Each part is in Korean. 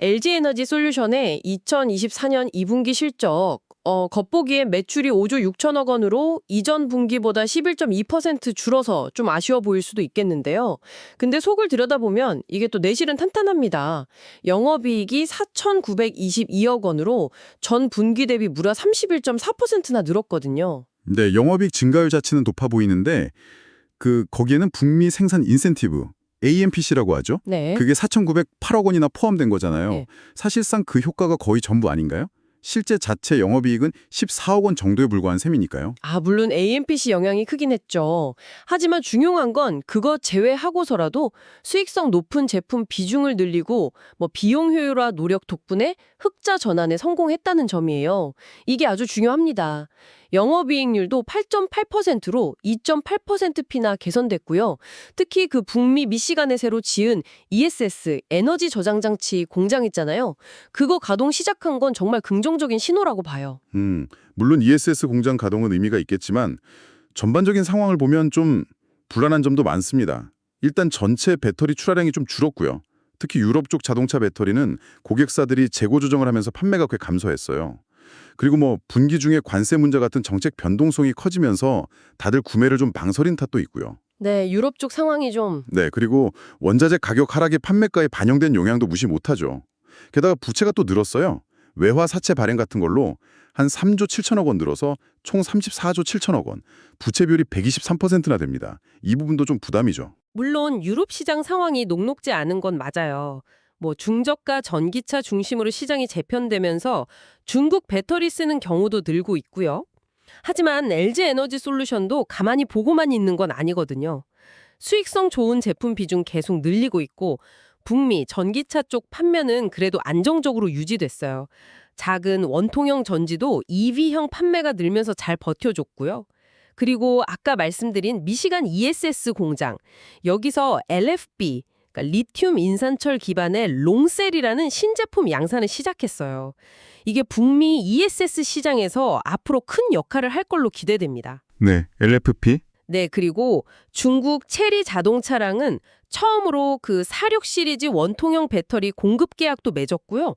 LG에너지 솔루션의 2024년 2분기 실적, 겉보기엔 매출이 5조 6천억 원으로 이전 분기보다 11.2% 줄어서 좀 아쉬워 보일 수도 있겠는데요. 근데 속을 들여다보면 이게 또 내실은 탄탄합니다. 영업이익이 4,922억 원으로 전 분기 대비 무려 31.4%나 늘었거든요. 네, 영업이익 증가율 자체는 높아 보이는데 거기에는 북미 생산 인센티브, AMPC라고 하죠. 네. 그게 4,908억 원이나 포함된 거잖아요. 네. 사실상 그 효과가 거의 전부 아닌가요? 실제 자체 영업이익은 14억 원 정도에 불과한 셈이니까요. 물론 AMPC 영향이 크긴 했죠. 하지만 중요한 건 그거 제외하고서라도 수익성 높은 제품 비중을 늘리고 비용 효율화 노력 덕분에 흑자 전환에 성공했다는 점이에요. 이게 아주 중요합니다. 영업이익률도 8.8%로 2.8%포인트나 개선됐고요. 특히 그 북미 미시간에 새로 지은 ESS 에너지 저장 장치 공장 있잖아요. 그거 가동 시작한 건 정말 긍정적인 신호라고 봐요. 물론 ESS 공장 가동은 의미가 있겠지만 전반적인 상황을 보면 좀 불안한 점도 많습니다. 일단 전체 배터리 출하량이 좀 줄었고요. 특히 유럽 쪽 자동차 배터리는 고객사들이 재고 조정을 하면서 판매가 꽤 감소했어요. 그리고 분기 중에 관세 문제 같은 정책 변동성이 커지면서 다들 구매를 좀 망설인 탓도 있고요. 네, 유럽 쪽 상황이 좀 네, 그리고 원자재 가격 하락이 판매가에 반영된 영향도 무시 못하죠. 게다가 부채가 또 늘었어요. 외화 사채 발행 같은 걸로 한 3조 7천억 원 늘어서 총 34조 7천억 원, 부채 비율이 123%나 됩니다. 이 부분도 좀 부담이죠. 물론 유럽 시장 상황이 녹록지 않은 건 맞아요. 중저가 전기차 중심으로 시장이 재편되면서 중국 배터리 쓰는 경우도 늘고 있고요. 하지만 LG에너지 솔루션도 가만히 보고만 있는 건 아니거든요. 수익성 좋은 제품 비중 계속 늘리고 있고 북미 전기차 쪽 판매는 그래도 안정적으로 유지됐어요. 작은 원통형 전지도 EV형 판매가 늘면서 잘 버텨줬고요. 그리고 아까 말씀드린 미시간 ESS 공장, 여기서 LFP, 그러니까 리튬 인산철 기반의 롱셀이라는 신제품 양산을 시작했어요. 이게 북미 ESS 시장에서 앞으로 큰 역할을 할 걸로 기대됩니다. 네, LFP? 네, 그리고 중국 체리 자동차랑은 처음으로 그 46 시리즈 원통형 배터리 공급 계약도 맺었고요.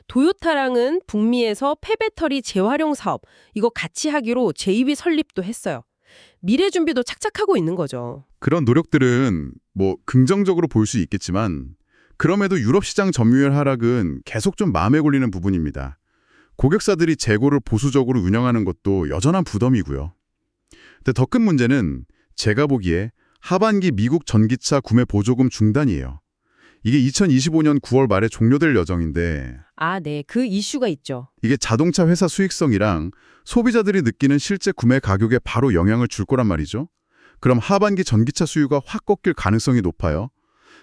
도요타랑은 북미에서 폐배터리 재활용 사업, 이거 같이 하기로 JV 설립도 했어요. 미래 준비도 착착하고 있는 거죠. 그런 노력들은 긍정적으로 볼 수 있겠지만 그럼에도 유럽 시장 점유율 하락은 계속 좀 마음에 걸리는 부분입니다. 고객사들이 재고를 보수적으로 운영하는 것도 여전한 부담이고요. 근데 더 큰 문제는 제가 보기에 하반기 미국 전기차 구매 보조금 중단이에요. 이게 2025년 9월 말에 종료될 예정인데 네, 그 이슈가 있죠. 이게 자동차 회사 수익성이랑 소비자들이 느끼는 실제 구매 가격에 바로 영향을 줄 거란 말이죠. 그럼 하반기 전기차 수요가 확 꺾일 가능성이 높아요.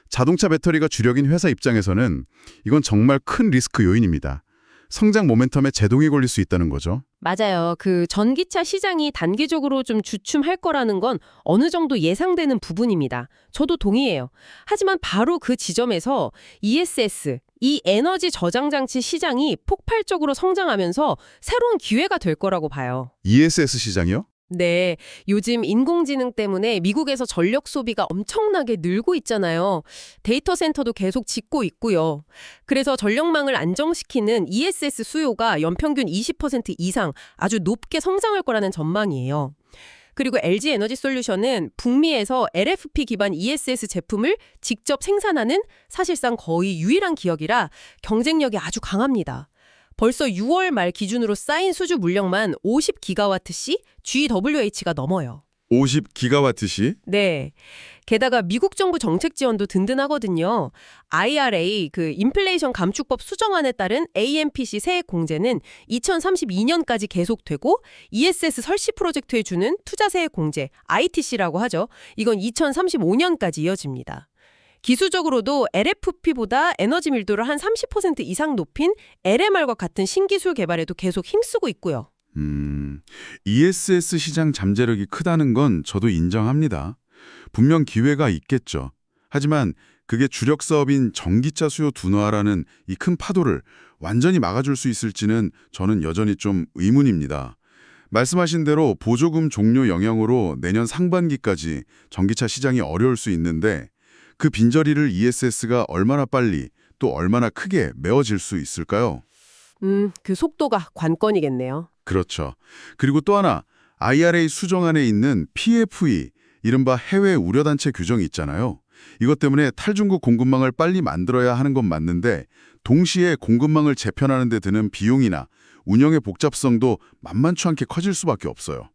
자동차 배터리가 주력인 회사 입장에서는 이건 정말 큰 리스크 요인입니다. 성장 모멘텀에 제동이 걸릴 수 있다는 거죠. 맞아요. 그 전기차 시장이 단기적으로 좀 주춤할 거라는 건 어느 정도 예상되는 부분입니다. 저도 동의해요. 하지만 바로 그 지점에서 ESS, 이 에너지 저장 장치 시장이 폭발적으로 성장하면서 새로운 기회가 될 거라고 봐요. ESS 시장이요? 네, 요즘 인공지능 때문에 미국에서 전력 소비가 엄청나게 늘고 있잖아요. 데이터 센터도 계속 짓고 있고요. 그래서 전력망을 안정시키는 ESS 수요가 연평균 20% 이상 아주 높게 성장할 거라는 전망이에요. 그리고 LG에너지 솔루션은 북미에서 LFP 기반 ESS 제품을 직접 생산하는 사실상 거의 유일한 기업이라 경쟁력이 아주 강합니다. 벌써 6월 말 기준으로 쌓인 수주 물량만 50기가와트시 GWH가 넘어요. 50기가와트시? 네. 게다가 미국 정부 정책 지원도 든든하거든요. IRA, 그 인플레이션 감축법 수정안에 따른 AMPC 세액 공제는 2032년까지 계속되고 ESS 설치 프로젝트에 주는 투자 세액 공제, ITC라고 하죠. 이건 2035년까지 이어집니다. 기술적으로도 LFP보다 에너지 밀도를 한 30% 이상 높인 LMR과 같은 신기술 개발에도 계속 힘쓰고 있고요. ESS 시장 잠재력이 크다는 건 저도 인정합니다. 분명 기회가 있겠죠. 하지만 그게 주력 사업인 전기차 수요 둔화라는 이 큰 파도를 완전히 막아줄 수 있을지는 저는 여전히 좀 의문입니다. 말씀하신 대로 보조금 종료 영향으로 내년 상반기까지 전기차 시장이 어려울 수 있는데 그 빈자리를 ESS가 얼마나 빨리 또 얼마나 크게 메워질 수 있을까요? 그 속도가 관건이겠네요. 그렇죠. 그리고 또 하나, IRA 수정안에 있는 PFE, 이른바 해외 우려단체 규정이 있잖아요. 이것 때문에 탈중국 공급망을 빨리 만들어야 하는 건 맞는데 동시에 공급망을 재편하는 데 드는 비용이나 운영의 복잡성도 만만치 않게 커질 수밖에 없어요.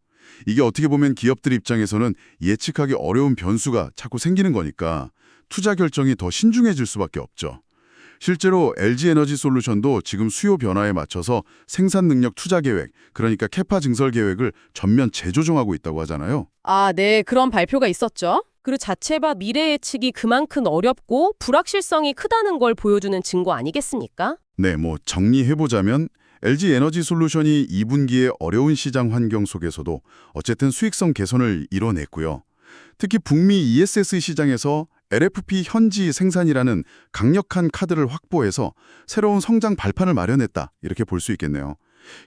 이게 어떻게 보면 기업들 입장에서는 예측하기 어려운 변수가 자꾸 생기는 거니까 투자 결정이 더 신중해질 수밖에 없죠. 실제로 LG에너지솔루션도 지금 수요 변화에 맞춰서 생산 능력 투자 계획, 그러니까 캐파 증설 계획을 전면 재조정하고 있다고 하잖아요. 아, 네. 그런 발표가 있었죠. 그 자체가 미래 예측이 그만큼 어렵고 불확실성이 크다는 걸 보여주는 증거 아니겠습니까? 네, 정리해보자면 LG에너지솔루션이 2분기의 어려운 시장 환경 속에서도 어쨌든 수익성 개선을 이뤄냈고요. 특히 북미 ESS 시장에서 LFP 현지 생산이라는 강력한 카드를 확보해서 새로운 성장 발판을 마련했다, 이렇게 볼 수 있겠네요.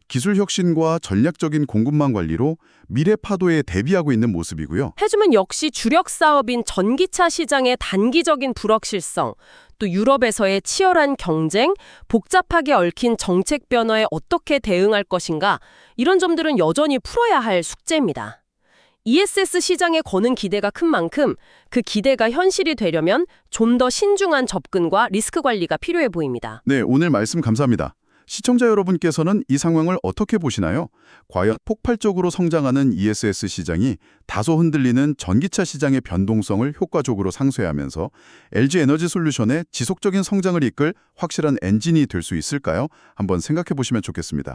기술 혁신과 전략적인 공급망 관리로 미래 파도에 대비하고 있는 모습이고요. 해주면 역시 주력 사업인 전기차 시장의 단기적인 불확실성, 또 유럽에서의 치열한 경쟁, 복잡하게 얽힌 정책 변화에 어떻게 대응할 것인가, 이런 점들은 여전히 풀어야 할 숙제입니다. ESS 시장에 거는 기대가 큰 만큼 그 기대가 현실이 되려면 좀 더 신중한 접근과 리스크 관리가 필요해 보입니다. 네, 오늘 말씀 감사합니다. 시청자 여러분께서는 이 상황을 어떻게 보시나요? 과연 폭발적으로 성장하는 ESS 시장이 다소 흔들리는 전기차 시장의 변동성을 효과적으로 상쇄하면서 LG에너지솔루션의 지속적인 성장을 이끌 확실한 엔진이 될 수 있을까요? 한번 생각해 보시면 좋겠습니다.